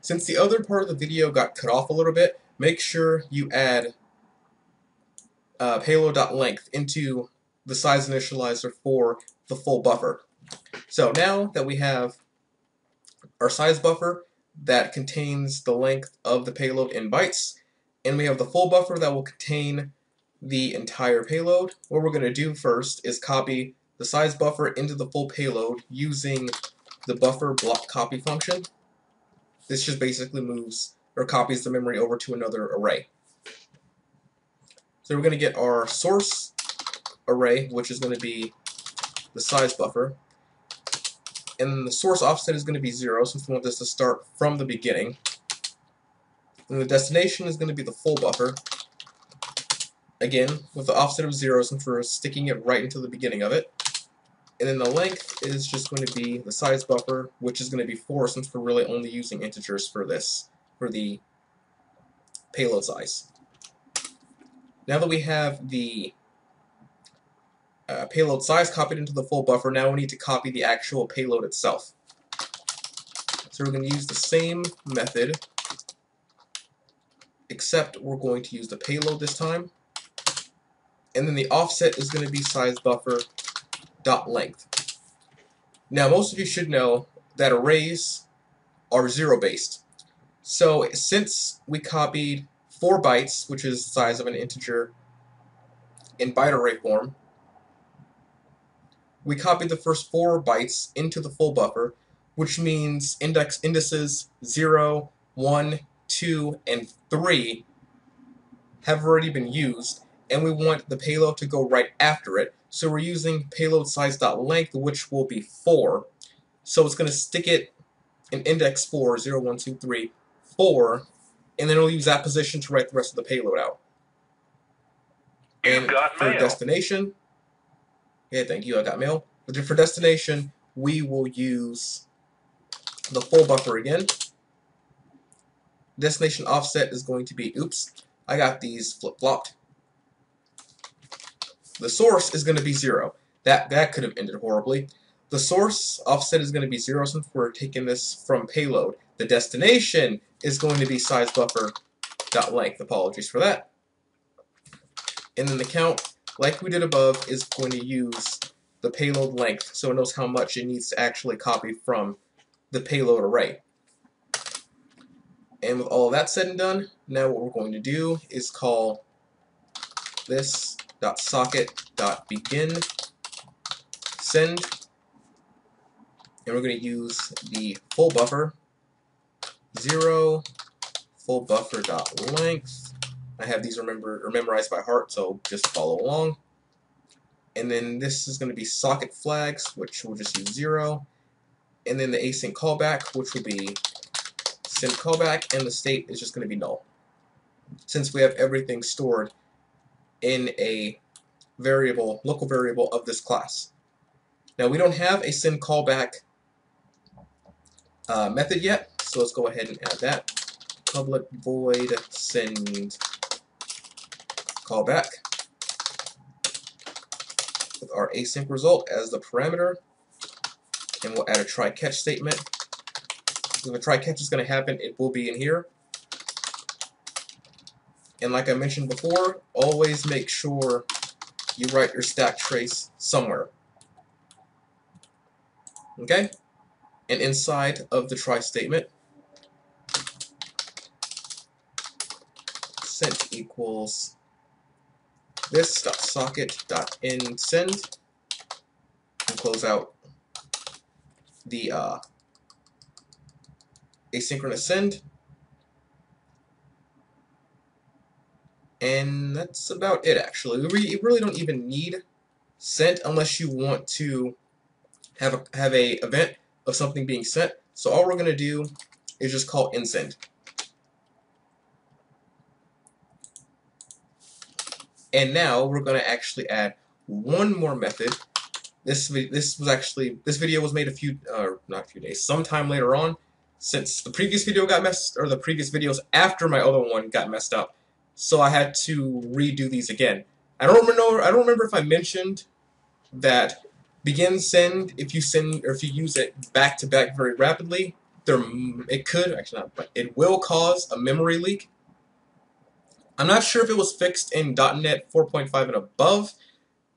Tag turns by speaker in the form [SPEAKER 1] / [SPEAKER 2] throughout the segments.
[SPEAKER 1] Since the other part of the video got cut off a little bit, make sure you add payload.length into the size initializer for the full buffer. So now that we have our size buffer that contains the length of the payload in bytes, and we have the full buffer that will contain the entire payload, what we're going to do first is copy the size buffer into the full payload using the buffer block copy function. This just basically moves or copies the memory over to another array. So we're going to get our source array, which is going to be the size buffer, and the source offset is going to be 0 since we want this to start from the beginning. And the destination is going to be the full buffer, again with the offset of 0 since we're sticking it right into the beginning of it. And then the length is just going to be the size buffer, which is going to be 4 since we're really only using integers for this, for the payload size. Now that we have the payload size copied into the full buffer, now we need to copy the actual payload itself. So we're going to use the same method, except we're going to use the payload this time. And then the offset is going to be size buffer dot length. Now most of you should know that arrays are 0 based. So since we copied 4 bytes, which is the size of an integer, in byte array form, we copied the first 4 bytes into the full buffer, which means indices 0, 1, 2, and 3 have already been used, and we want the payload to go right after it. So we're using payload size.length, which will be 4. So it's going to stick it in index 4, 0, 1, 2, 3, 4, and then it'll use that position to write the rest of the payload out. And for destination, yeah, thank you, I got mail. But for destination, we will use the full buffer again. Destination offset is going to be, oops, I got these flip-flopped. The source is going to be 0. That could have ended horribly. The source offset is going to be 0 since we're taking this from payload. The destination is going to be size buffer dot length. Apologies for that. And then the count, like we did above, is going to use the payload length, so it knows how much it needs to actually copy from the payload array. And with all of that said and done, now what we're going to do is call this .socket.begin send, and we're going to use the full buffer 0 full buffer dot length. I have these memorized by heart, so just follow along. And then this is going to be socket flags, which we'll just use 0, and then the async callback, which will be send callback, and the state is just going to be null, since we have everything stored in a variable, local variable of this class. Now we don't have a send callback method yet, so let's go ahead and add that. Public void send callback with our async result as the parameter, and we'll add a try catch statement. If a try catch is going to happen, it will be in here. And like I mentioned before, always make sure you write your stack trace somewhere. Okay? And inside of the try statement, sent equals this.socket.endSend, and close out the asynchronous send. And that's about it, actually. You really don't even need sent unless you want to have a event of something being sent. So all we're going to do is just call inSend. And now we're going to actually add one more method. This video was made sometime later on, since the previous video got the previous videos after my other one got messed up. So I had to redo these again. I don't remember if I mentioned that begin send, if you use it back to back very rapidly, it could, actually not, but it will cause a memory leak. I'm not sure if it was fixed in .NET 4.5 and above,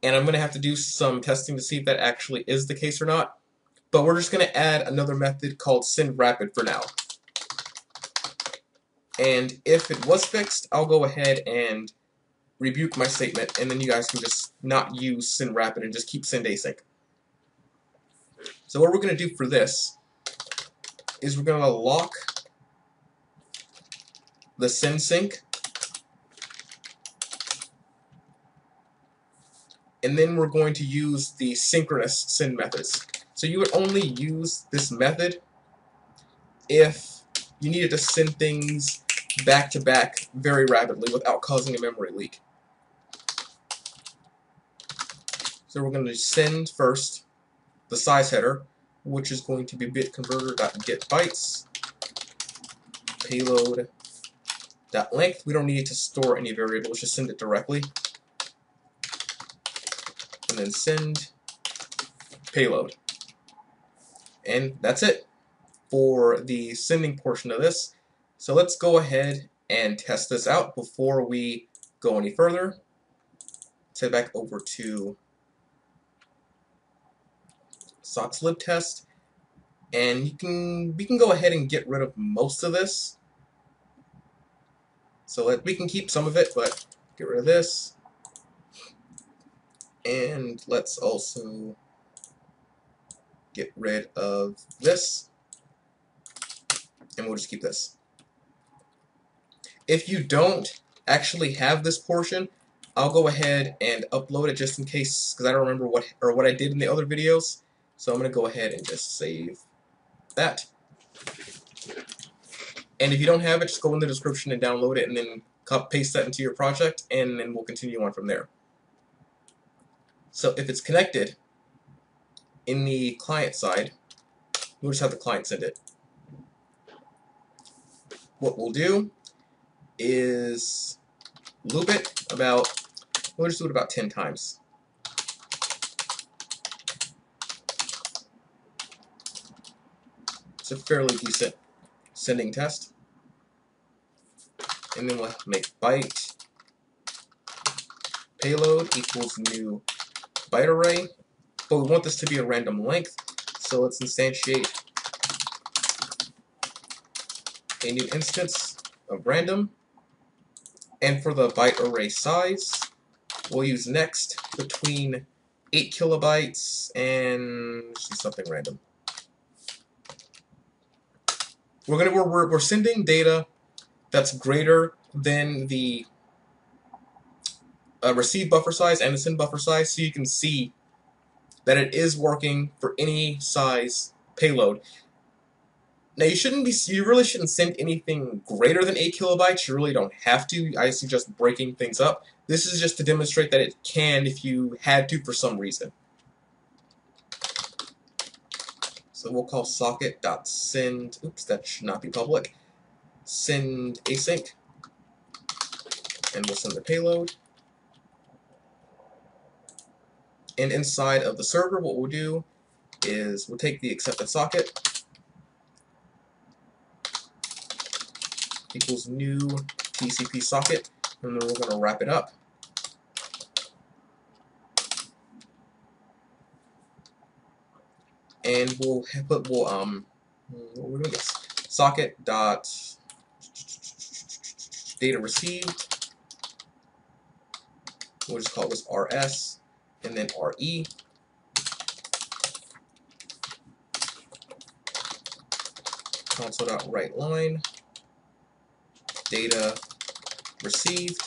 [SPEAKER 1] and I'm going to have to do some testing to see if that actually is the case or not. But we're just going to add another method called sendRapid for now. And if it was fixed, I'll go ahead and rebuke my statement, and then you guys can just not use sendRapid and just keep sendAsync. So what we're going to do for this is we're going to lock the sendSync, and then we're going to use the synchronous send methods. So you would only use this method if you needed to send things back to back very rapidly without causing a memory leak. So we're going to send first the size header, which is going to be bitconverter.getBytes, payload.length. We don't need to store any variables, just send it directly. And then send payload. And that's it for the sending portion of this. So let's go ahead and test this out before we go any further. Let's head back over to sockslib test, and we can go ahead and get rid of most of this. So we can keep some of it, but get rid of this. And let's also get rid of this, and we'll just keep this. If you don't actually have this portion, I'll go ahead and upload it just in case, because I don't remember what I did in the other videos. So I'm going to go ahead and just save that. And if you don't have it, just go in the description and download it, and then paste that into your project, and then we'll continue on from there. So if it's connected in the client side, we'll just have the client send it. What we'll do is loop it we'll just do it about 10 times. It's a fairly decent sending test. And then we'll make byte payload equals new byte array. But we want this to be a random length, so let's instantiate a new instance of random. And for the byte array size, we'll use next between 8 kilobytes and something random. We're sending data that's greater than the receive buffer size and the send buffer size, so you can see that it is working for any size payload. Now you really shouldn't send anything greater than 8 kilobytes. You really don't have to. I suggest breaking things up. This is just to demonstrate that it can if you had to for some reason. So we'll call socket.send, oops, that should not be public, send async, and we'll send the payload. And inside of the server, what we'll do is we'll take the accepted socket equals new TcpSocket, and then we're going to wrap it up. And we'll what we're doing is socket dot data received. We'll just call this rs, and then re. Console.writeLine data received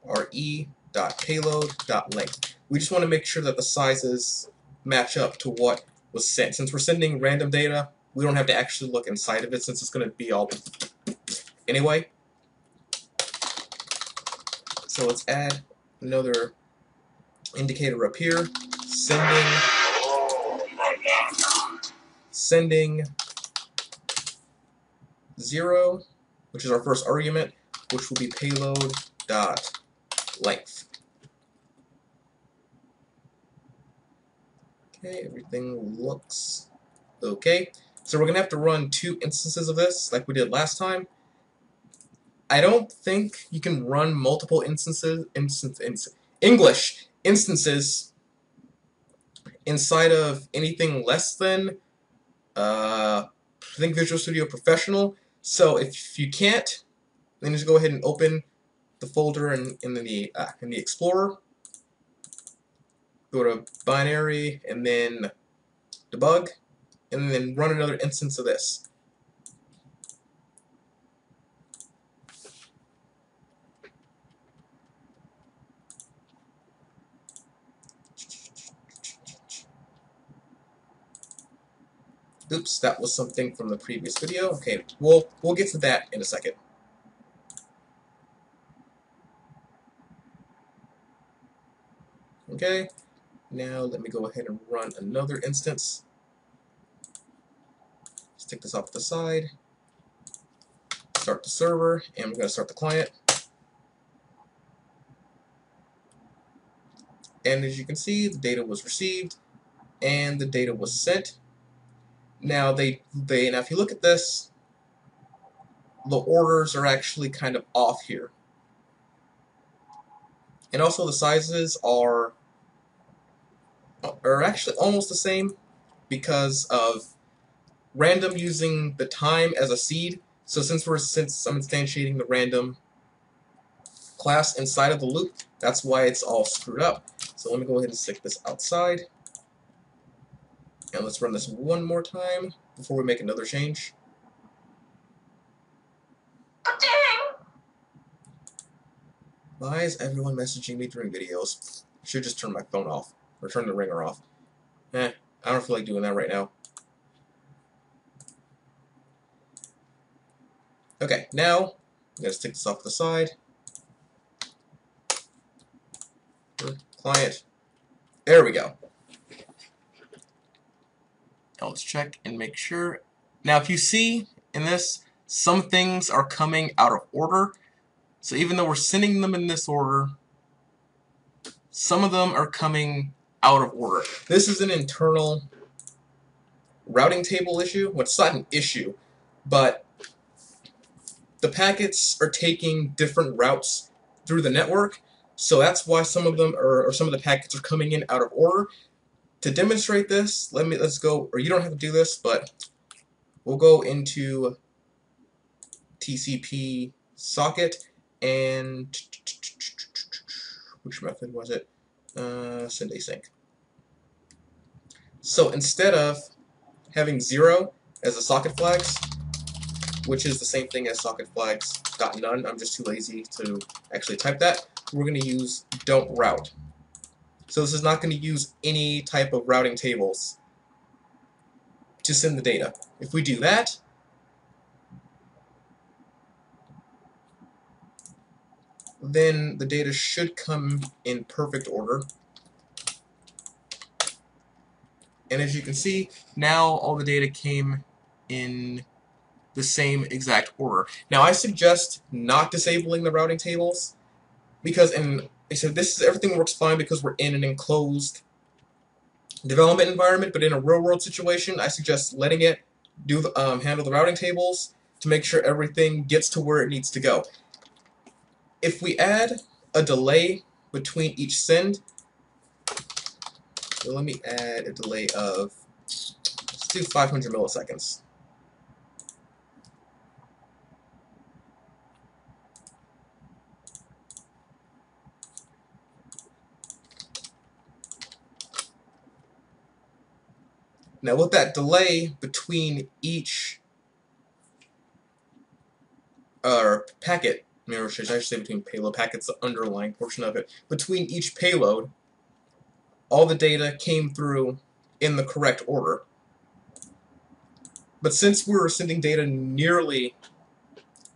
[SPEAKER 1] re.payload.length. We just want to make sure that the sizes match up to what was sent. Since we're sending random data, we don't have to actually look inside of it since it's going to be all anyway. So let's add another indicator up here, sending 0, which is our first argument, which will be payload.length. Okay, everything looks okay. So we're going to have to run 2 instances of this like we did last time. I don't think you can run multiple instances inside of anything less than I think Visual Studio Professional. So if you can't, then just go ahead and open the folder in the Explorer. Go to binary and then debug, and then run another instance of this. Oops, that was something from the previous video. Okay, we'll get to that in a second. Okay, now let me go ahead and run another instance. Let's take this off to the side. Start the server, and we're going to start the client. And as you can see, the data was received, and the data was sent. Now now if you look at this, the orders are actually kind of off here. And also the sizes are actually almost the same because of random using the time as a seed. So since I'm instantiating the random class inside of the loop, that's why it's all screwed up. So let me go ahead and stick this outside. And let's run this one more time before we make another change. Why is everyone messaging me during videos? I should just turn my phone off, or turn the ringer off. I don't feel like doing that right now. Okay, now I'm going to stick this off to the side. Client. There we go. Now let's check and make sure. Now if you see in this, some things are coming out of order. So even though we're sending them in this order, some of them are coming out of order. This is an internal routing table issue. Well, it's not an issue, but the packets are taking different routes through the network, so that's why some of them or some of the packets are coming in out of order. To demonstrate this, let's go, or you don't have to do this, but we'll go into TcpSocket and which method was it? Send async. So instead of having 0 as the socket flags, which is the same thing as socket flags.none, I'm just too lazy to actually type that, we're going to use don't route. So this is not going to use any type of routing tables to send the data. If we do that, then the data should come in perfect order. And as you can see, now all the data came in the same exact order. Now I suggest not disabling the routing tables because everything works fine because we're in an enclosed development environment, but in a real-world situation, I suggest letting it handle the routing tables to make sure everything gets to where it needs to go. If we add a delay between each send, so let me add a delay of, let's do 500 milliseconds. Now with that delay between each packet, or should I say between payload packets, the underlying portion of it, between each payload, all the data came through in the correct order. But since we were sending data nearly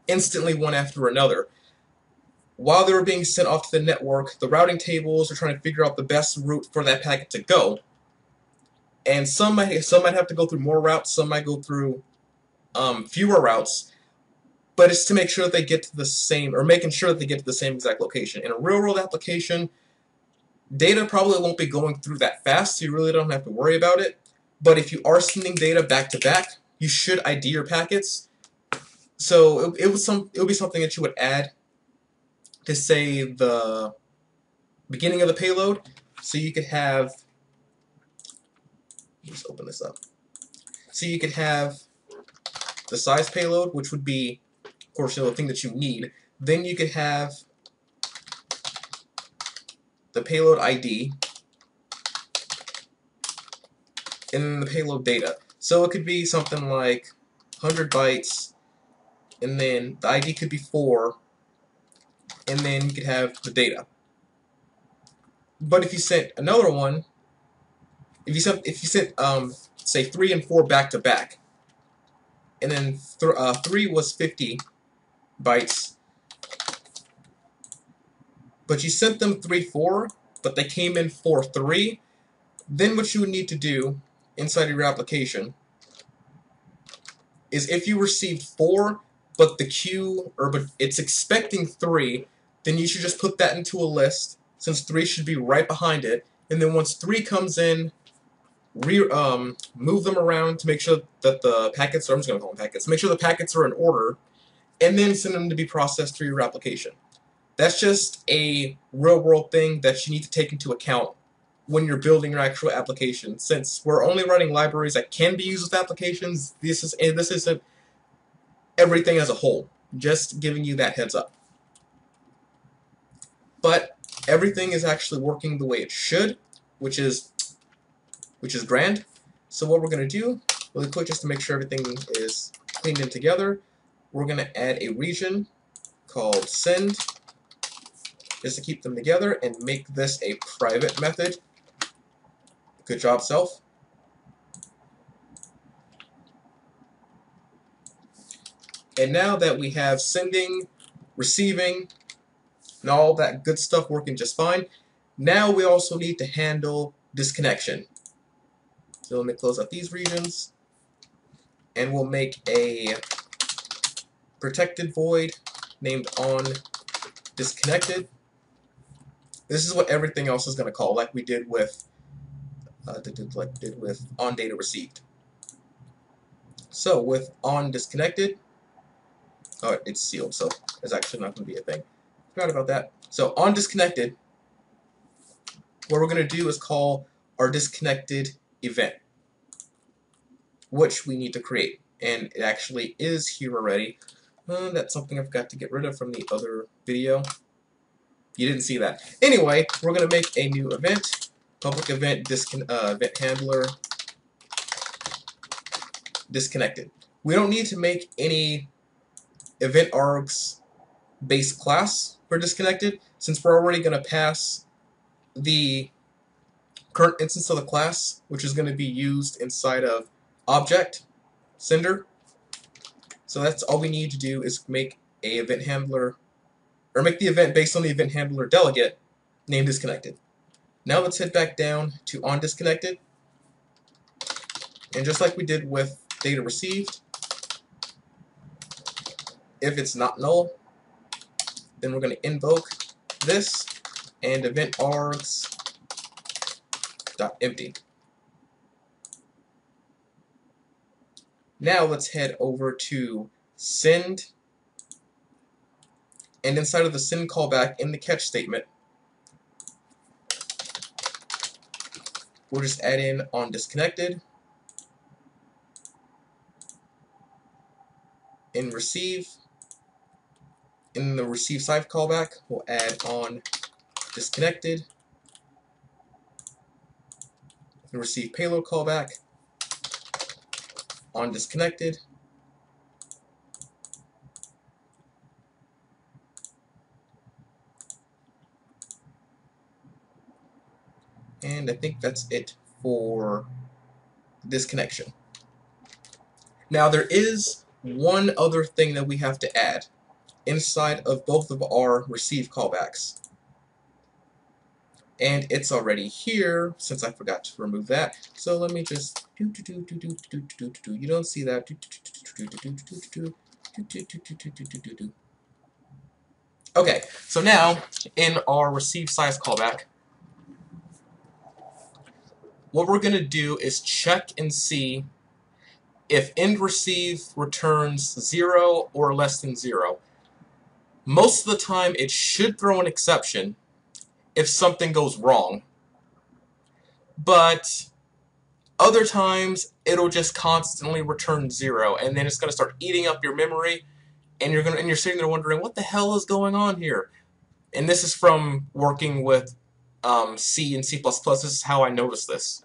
[SPEAKER 1] instantly one after another, while they were being sent off to the network, the routing tables are trying to figure out the best route for that packet to go. And some might have to go through more routes, some might go through fewer routes, but it's to make sure that they get to the same, or making sure that they get to the same exact location. In a real-world application, data probably won't be going through that fast, so you really don't have to worry about it. But if you are sending data back to back, you should ID your packets. So it would be something that you would add to say the beginning of the payload. So you could have, let's open this up. So you could have the size payload, which would be, of course, the thing that you need. Then you could have the payload ID and then the payload data. So it could be something like 100 bytes, and then the ID could be 4, and then you could have the data. But if you sent another one, if you sent say 3 and 4 back to back, and then 3 was 50 bytes, but you sent them 3-4, but they came in 4-3, then what you would need to do inside of your application is if you received 4, but the queue, but it's expecting 3, then you should just put that into a list, since 3 should be right behind it, and then once 3 comes in, move them around to make sure that the packets, I'm just going to call them packets, make sure the packets are in order, and then send them to be processed through your application. That's just a real-world thing that you need to take into account when you're building your actual application. Since we're only writing libraries that can be used with applications, this isn't everything as a whole. Just giving you that heads up. But everything is actually working the way it should, which is grand. So what we're going to do, really quick, just to make sure everything is cleaned in together, we're going to add a region called send, just to keep them together, and make this a private method. Good job, self. And now that we have sending, receiving, and all that good stuff working just fine, now we also need to handle disconnection. So let me close out these regions, and we'll make a protected void named onDisconnected. This is what everything else is going to call, like we did with onDataReceived. So with onDisconnected, oh, it's sealed, so it's actually not going to be a thing. Forgot about that. So onDisconnected, what we're going to do is call our disconnected event, which we need to create, and it actually is here already. That's something I forgot to get rid of from the other video. You didn't see that. Anyway, we're going to make a new event, public event event handler disconnected. We don't need to make any event args base class for disconnected, since we're already going to pass the current instance of the class, which is going to be used inside of object sender. So that's all we need to do is make a event handler, or make the event based on the event handler delegate named disconnected. Now let's head back down to onDisconnected, and just like we did with data received, if it's not null, then we're going to invoke this and event args.empty. Now let's head over to send, and inside of the send callback in the catch statement, we'll just add in onDisconnected. In receive, in the receive side callback, we'll add onDisconnected. In receive payload callback, onDisconnected. And I think that's it for this connection. Now there is one other thing that we have to add inside of both of our receive callbacks. And it's already here, since I forgot to remove that. So let me just you don't see that. Okay, so now in our receive size callback, what we're going to do is check and see if end receive returns 0 or less than 0, most of the time it should throw an exception if something goes wrong. But other times it'll just constantly return 0, and then it's going to start eating up your memory, and you're sitting there wondering what the hell is going on here. And this is from working with C and C++. This is how I noticed this.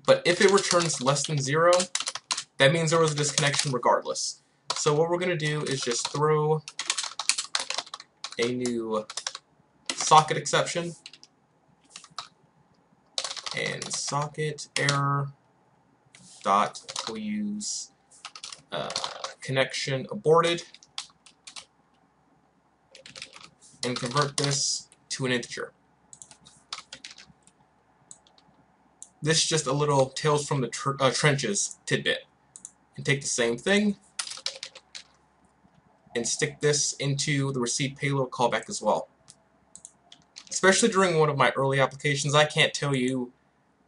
[SPEAKER 1] But if it returns less than 0, that means there was a disconnection regardless. So what we're going to do is just throw a new socket exception, and socket error dot, we'll use connection aborted, and convert this to an integer. This is just a little Tales from the Trenches tidbit. And take the same thing and stick this into the receive payload callback as well. Especially during one of my early applications, I can't tell you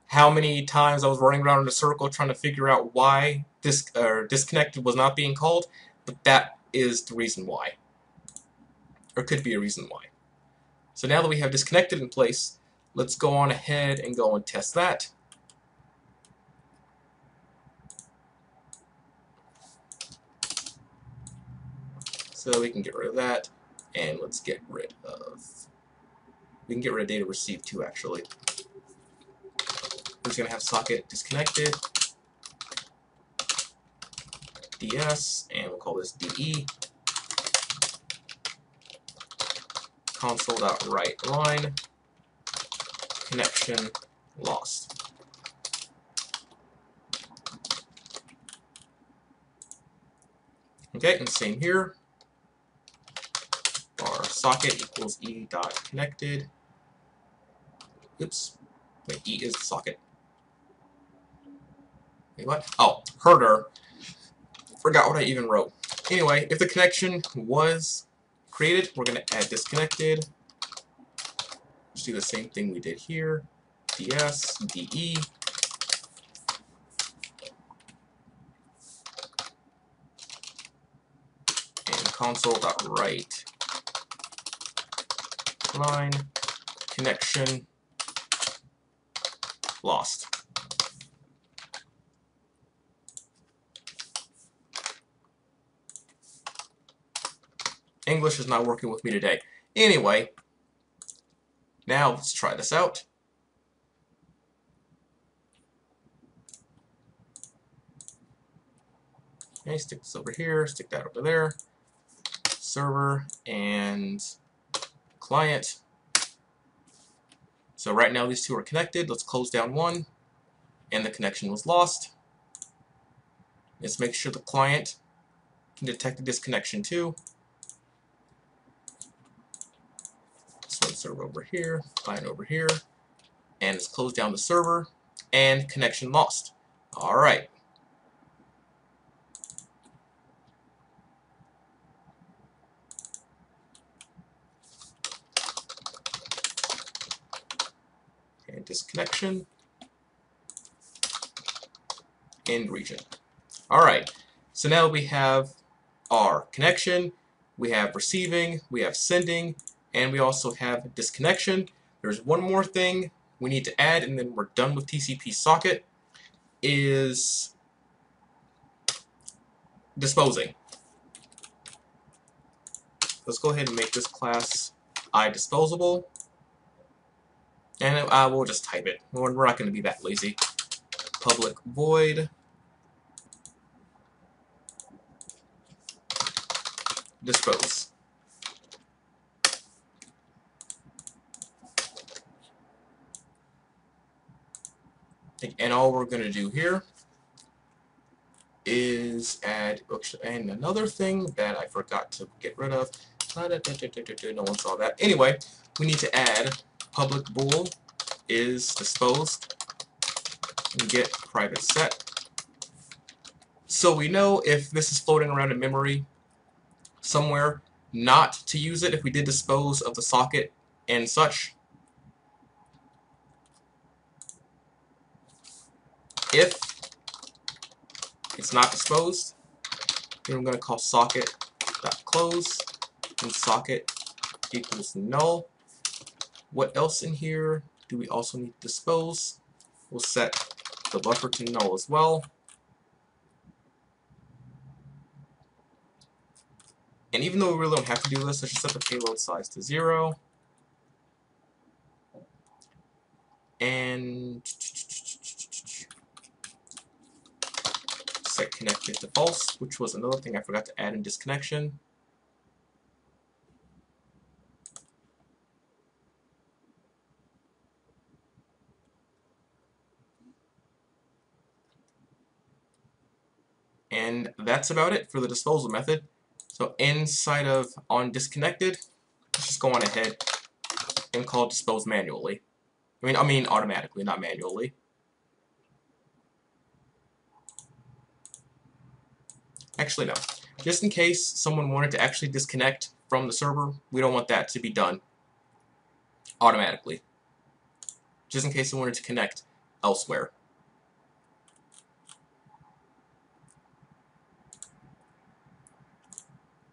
[SPEAKER 1] how many times I was running around in a circle trying to figure out why this disconnected was not being called, but that is the reason why. Or could be a reason why. So now that we have disconnected in place, let's go on ahead and go and test that. So we can get rid of that, and let's get rid of, we can get rid of data received too, actually. We're just going to have socket disconnected, ds, and we'll call this de, console.writeLine, connection lost. Okay, and same here. Our socket equals e.connected. Oops. Wait, e is the socket. Wait, what? Oh, herder. Forgot what I even wrote. Anyway, if the connection was created, we're going to add disconnected. Just do the same thing we did here. ds, de. And console.write line connection lost. English is not working with me today. Anyway, now let's try this out. Okay, stick this over here, stick that over there. Server and client. So right now these two are connected. Let's close down one, and the connection was lost. Let's make sure the client can detect the disconnection too. So server over here, client over here, and let's close down the server, and connection lost. All right. And disconnection, end region. All right. So now we have our connection, we have receiving, we have sending, and we also have disconnection. There's one more thing we need to add, and then we're done with TcpSocket, is disposing. Let's go ahead and make this class iDisposable, and we'll just type it. We're not going to be that lazy. Public void dispose. And all we're going to do here is add, and another thing that I forgot to get rid of. No one saw that. Anyway, we need to add public bool is disposed and get private set. So we know if this is floating around in memory somewhere, not to use it if we did dispose of the socket and such. If it's not disposed. Then I'm going to call socket.close, and socket equals null. What else in here do we also need to dispose? We'll set the buffer to null as well. And even though we really don't have to do this, let's just set the payload size to 0. And set connected to false, which was another thing I forgot to add in disconnection. And that's about it for the disposal method. So inside of onDisconnected, let's just go on ahead and call dispose manually. I mean automatically, not manually. Actually, no. Just in case someone wanted to actually disconnect from the server, we don't want that to be done automatically. Just in case they wanted to connect elsewhere.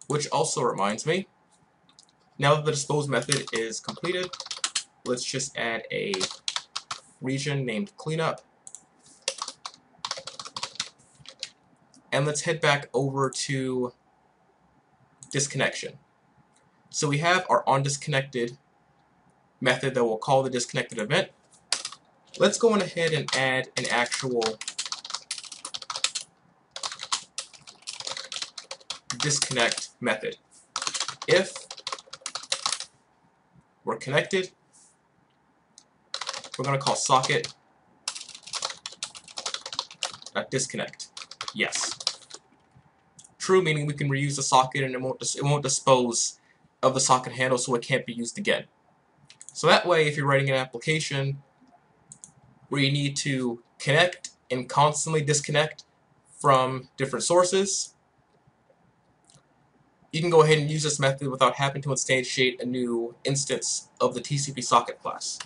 [SPEAKER 1] Which also reminds me, now that the dispose method is completed, let's just add a region named cleanup. And let's head back over to disconnection. So we have our onDisconnected method that will call the disconnected event. Let's go on ahead and add an actual disconnect method. If we're connected, we're going to call socket.disconnect. Yes. True, meaning we can reuse the socket and it won't dispose of the socket handle, so it can't be used again. So that way, if you're writing an application where you need to connect and constantly disconnect from different sources, you can go ahead and use this method without having to instantiate a new instance of the TcpSocket class.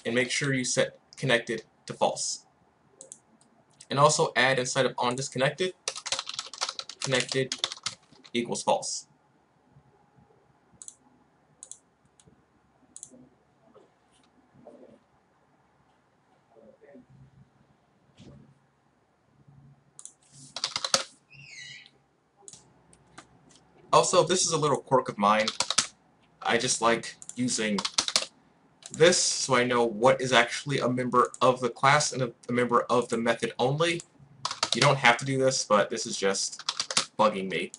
[SPEAKER 1] And make sure you set connected to false. And also add inside of onDisconnected, connected equals false. Also, this is a little quirk of mine. I just like using this so I know what is actually a member of the class and a member of the method only. You don't have to do this, but this is just bugging me.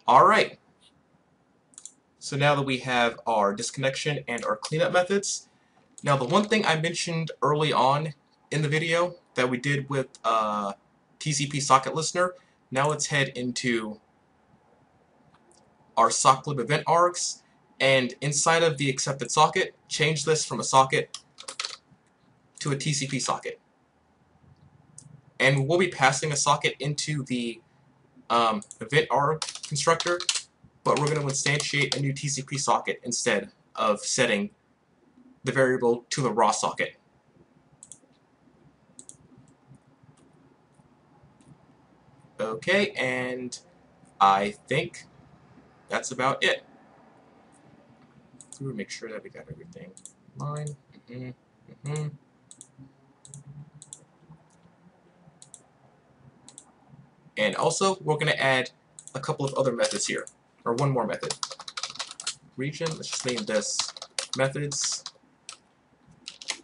[SPEAKER 1] Alright, so now that we have our disconnection and our cleanup methods, now the one thing I mentioned early on in the video that we did with TcpSocket listener, now let's head into our socklib event args, and inside of the accepted socket, change this from a socket to a TcpSocket. And we'll be passing a socket into the event arg constructor, but we're going to instantiate a new TcpSocket instead of setting the variable to the raw socket. Okay, and I think that's about it. Make sure that we got everything in line. And also, we're going to add a couple of other methods here, or one more method. Region, let's just name this methods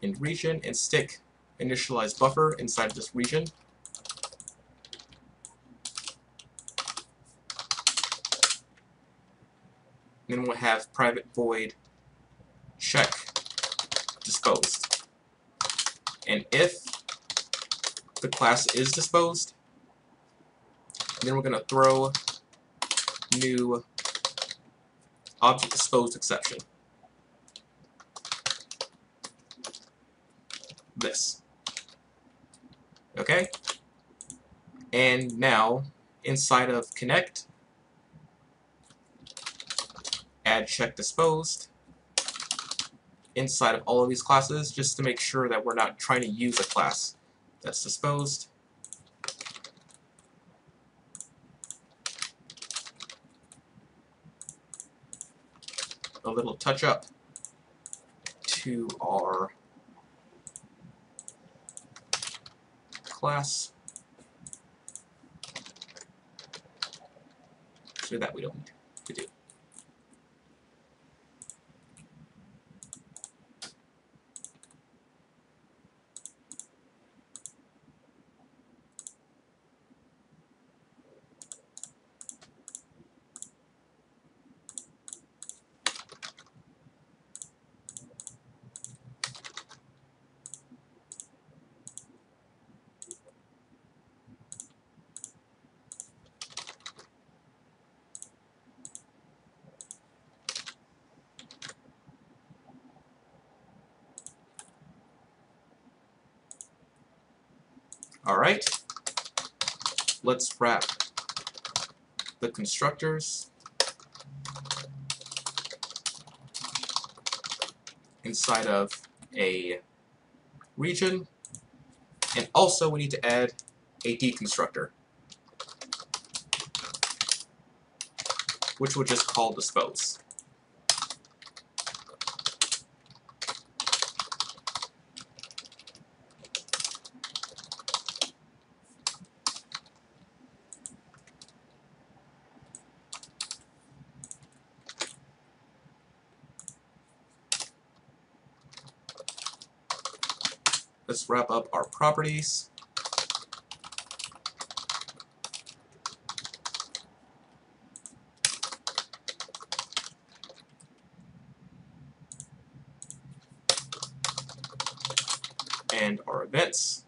[SPEAKER 1] in region and stick initialize buffer inside this region. Then we'll have private void check disposed. And if the class is disposed, then we're going to throw new object disposed exception. This. Okay? And now, inside of connect, add check disposed inside of all of these classes, just to make sure that we're not trying to use a class that's disposed. A little touch up to our class, so that we don't need to do. Alright, let's wrap the constructors inside of a region, and also we need to add a deconstructor, which we'll just call dispose. Let's wrap up our properties. And our events.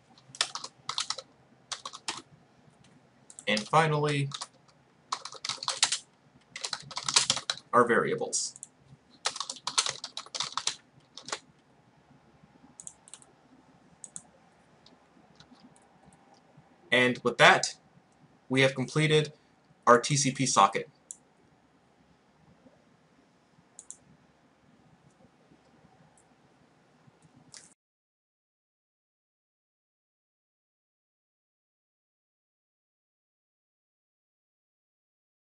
[SPEAKER 1] And finally, our variables. And with that, we have completed our TCP socket.